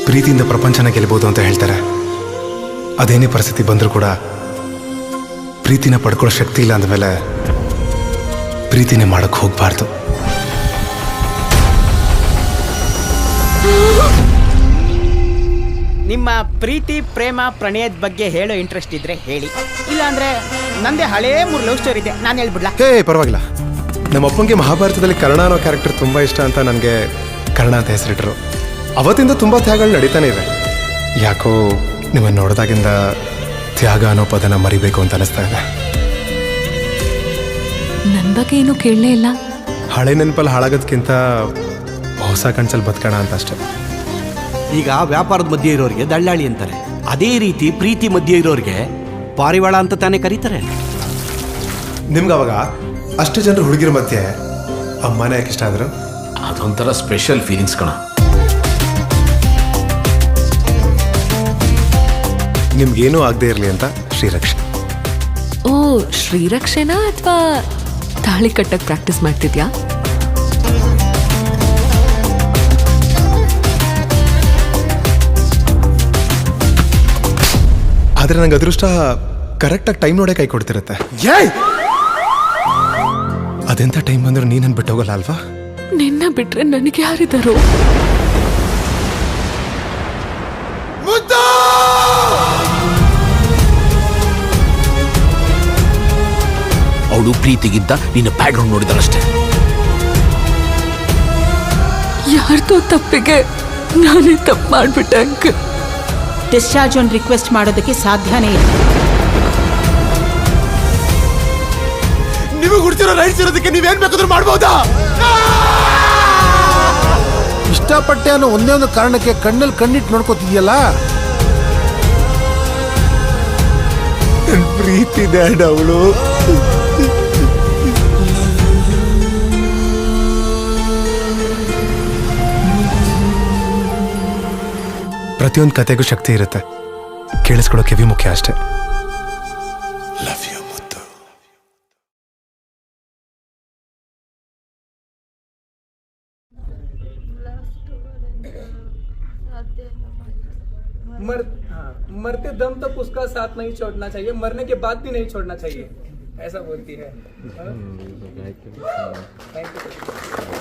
ಪ್ರೀತಿಯಿಂದ ಪ್ರಪಂಚನ ಗೆಲ್ಲಬಹುದು ಅಂತ ಹೇಳ್ತಾರೆ. ಅದೇನೇ ಪರಿಸ್ಥಿತಿ ಬಂದರೂ ಕೂಡ ಪ್ರೀತಿನ ಪಡ್ಕೊಳ್ಳೋ ಶಕ್ತಿ ಇಲ್ಲ ಅಂದಮೇಲೆ ಪ್ರೀತಿನೇ ಮಾಡಕ್ಕೆ ಹೋಗ್ಬಾರ್ದು. ನಿಮ್ಮ ಪ್ರೀತಿ ಪ್ರೇಮ ಪ್ರಣಯದ ಬಗ್ಗೆ ಹೇಳೋ ಇಂಟ್ರೆಸ್ಟ್ ಇದ್ರೆ ಹೇಳಿ, ಇಲ್ಲಾಂದ್ರೆ ನಂದೇ ಹಳೇ 3 ಲವ್ ಸ್ಟೋರಿ ಇದೆ, ನಾನು ಹೇಳ್ಬಿಡ್ಲಾ? ಹೇ ಪರವಾಗಿಲ್ಲ. ನಮ್ಮ ಅಪ್ಪಂಗೆ ಮಹಾಭಾರತದಲ್ಲಿ ಕರ್ಣ ಅನ್ನೋ ಕ್ಯಾರೆಕ್ಟರ್ ತುಂಬ ಇಷ್ಟ ಅಂತ ನನಗೆ ಕರ್ಣ ಅಂತ ಹೆಸರಿಟ್ರು. ಅವತ್ತಿಂದ ತುಂಬ ತ್ಯಾಗಗಳು ನಡೀತಾನೆ ಇದೆ. ಯಾಕೋ ನಿಮ್ಮನ್ನು ನೋಡಿದಾಗಿಂದ ತ್ಯಾಗ ಅನ್ನೋ ಪದನ ಮರಿಬೇಕು ಅಂತ ಅನಿಸ್ತಾ ಇದೆ. ನನ್ನ ಬಗ್ಗೆ ಏನೂ ಕೇಳಲೇ ಇಲ್ಲ. ಹಳೆ ನೆನಪಲ್ಲಿ ಹಾಳಾಗೋದಕ್ಕಿಂತ ಹೊಸ ಕನ್ಸಲ್ಲಿ ಬದುಕೋಣ ಅಂತ ಅಷ್ಟೆ. ಈಗ ವ್ಯಾಪಾರದ ಮಧ್ಯೆ ಇರೋರಿಗೆ ದಳ್ಳಾಳಿ ಅಂತಾರೆ, ಅದೇ ರೀತಿ ಪ್ರೀತಿ ಮಧ್ಯೆ ಇರೋರಿಗೆ ಪಾರಿವಾಳ ಅಂತ ತಾನೇ ಕರೀತಾರೆ. ನಿಮ್ಗೆ ಅವಾಗ ಅಷ್ಟು ಜನರು ಹುಡುಗಿರ ಮಧ್ಯೆ ಅಮ್ಮನೇ ಯಾಕೆ ಇಷ್ಟ ಆದ್ರು? ಅದೊಂಥರ ಸ್ಪೆಷಲ್ ಫೀಲಿಂಗ್ಸ್ ಕಣ. ನಿಮ್ಗೇನೂ ಆಗದೆ ಇರಲಿ ಅಂತ ಶ್ರೀರಕ್ಷೆ. ಓ, ಶ್ರೀರಕ್ಷೆನಾ ಅಥವಾ ತಾಳಿ ಕಟ್ಟಕ್ಕೆ ಪ್ರಾಕ್ಟೀಸ್ ಮಾಡ್ತಿದ್ಯಾ? ಆದರೆ ನಂಗೆ ಅದೃಷ್ಟ ಕರೆಕ್ಟಾಗಿ ಟೈಮ್ ನೋಡೇ ಕೈ ಕೊಡ್ತಿರುತ್ತೆ. ಅದೆಂಥ ಟೈಮ್ ಬಂದರೂ ನೀನನ್ನು ಬಿಟ್ಟೋಗಲ್ಲ ಅಲ್ವಾ? ನಿನ್ನ ಬಿಟ್ರೆ ನನಗೆ ಯಾರಿದ್ದಾರೋ? ಅವಳು ಪ್ರೀತಿಗಿಂತ ನಿನ್ನ ಬ್ಯಾಕ್ಗ್ರೌಂಡ್ ನೋಡಿದಳಷ್ಟೇ. ಯಾರ್ದೋ ತಪ್ಪಿಗೆ ನಾನೇ ತಪ್ಪು ಮಾಡ್ಬಿಟ್ಟೆ ಅಂಕಲ್. ಡಿಸ್ಚಾರ್ಜ್ ಒಂದು ರಿಕ್ವೆಸ್ಟ್ ಮಾಡೋದಕ್ಕೆ ಸಾಧ್ಯನೇ ಇಲ್ಲ. ನಿಮಗೆ ಹುಡ್ತಿರೋ ರೈಟ್ಸ್ ಇರೋದಕ್ಕೆ ನೀವೇನ್ ಬೇಕಾದ್ರೂ ಮಾಡ್ಬೋದಾ? ಇಷ್ಟಪಟ್ಟೆ ಅನ್ನೋ ಒಂದೇ ಒಂದು ಕಾರಣಕ್ಕೆ ಕಣ್ಣಲ್ಲಿ ಕಣ್ಣಿಟ್ಟು ನೋಡ್ಕೋತಿದ್ಯಲ್ಲ. ಪ್ರೀತಿ ಡ್ಯಾಡ್ ಅವಳು. ಪ್ರತಿಯೊಂದು ಕತೆಗೂ ಶಕ್ತಿ ಇರುತ್ತೆ, ಕೇಳಿಸ್ಕೊಳ್ಳೋ ಕಿವಿ ಮುಖ್ಯ ಅಷ್ಟೇ. ಲವ್ ಯು ಮುತ್ತು. मरते दम तक उसका साथ नहीं छोड़ना चाहिए, मरने के बाद भी नहीं छोड़ना चाहिए, ऐसा बोलती है. Thank you.